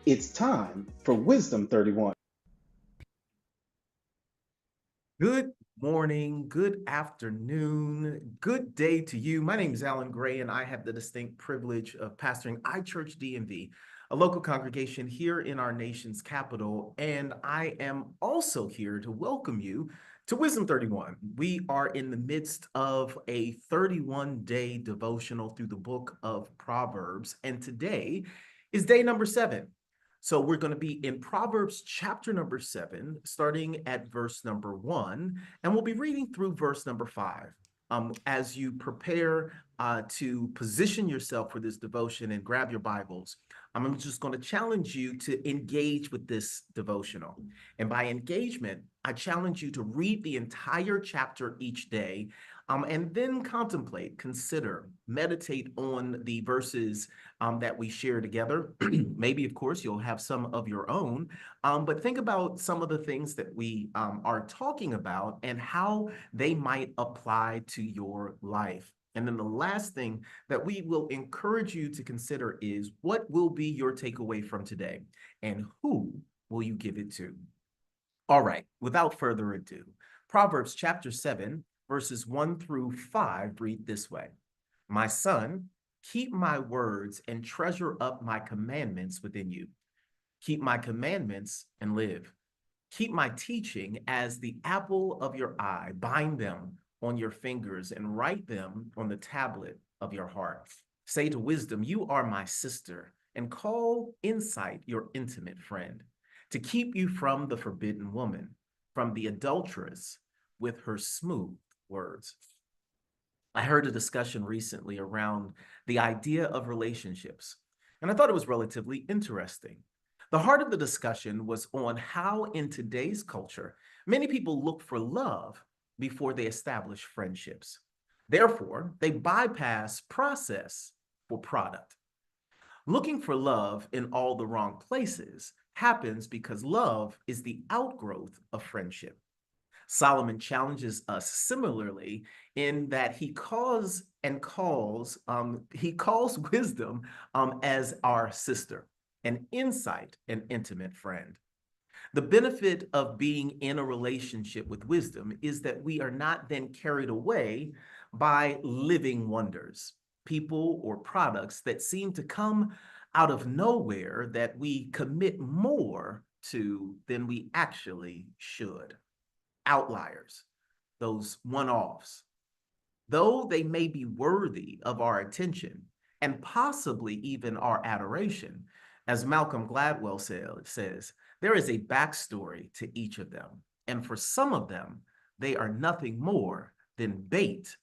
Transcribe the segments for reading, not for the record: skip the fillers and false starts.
It's time for Wisdom 31. Good morning, good afternoon, good day to you. My name is Allan Gray, and I have the distinct privilege of pastoring iChurchDMV, a local congregation here in our nation's capital. And I am also here to welcome you to Wisdom 31. We are in the midst of a 31-day devotional through the Book of Proverbs, and today is day number 7. So we're going to be in Proverbs chapter number 7, starting at verse number 1, and we'll be reading through verse number 5. As you prepare to position yourself for this devotion and grab your Bibles, I'm just going to challenge you to engage with this devotional. And by engagement, I challenge you to read the entire chapter each day, and then contemplate, consider, meditate on the verses that we share together. Maybe, of course, you'll have some of your own, but think about some of the things that we are talking about and how they might apply to your life. And then the last thing that we will encourage you to consider is what will be your takeaway from today and who will you give it to? All right, without further ado, Proverbs chapter 7, verses 1 through 5 read this way. My son, keep my words and treasure up my commandments within you. Keep my commandments and live. Keep my teaching as the apple of your eye. Bind them on your fingers and write them on the tablet of your heart. Say to wisdom, you are my sister, and call insight your intimate friend, to keep you from the forbidden woman, from the adulteress with her smooth words. I heard a discussion recently around the idea of relationships, and I thought it was relatively interesting. The heart of the discussion was on how, in today's culture, many people look for love before they establish friendships. Therefore, they bypass process for product. Looking for love in all the wrong places happens because love is the outgrowth of friendship. Solomon challenges us similarly in that he calls wisdom as our sister, an insight, an intimate friend. The benefit of being in a relationship with wisdom is that we are not then carried away by living wonders, people or products that seem to come out of nowhere that we commit more to than we actually should. Outliers, those one-offs, though they may be worthy of our attention and possibly even our adoration, as Malcolm Gladwell says, there is a backstory to each of them. And for some of them, they are nothing more than bait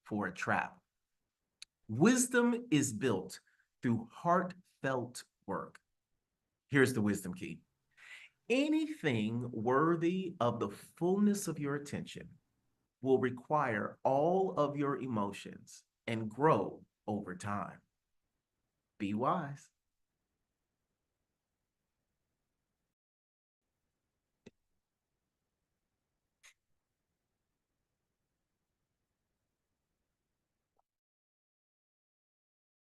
for a trap. Wisdom is built through heartfelt work. Here's the wisdom key. Anything worthy of the fullness of your attention will require all of your emotions and grow over time. Be wise.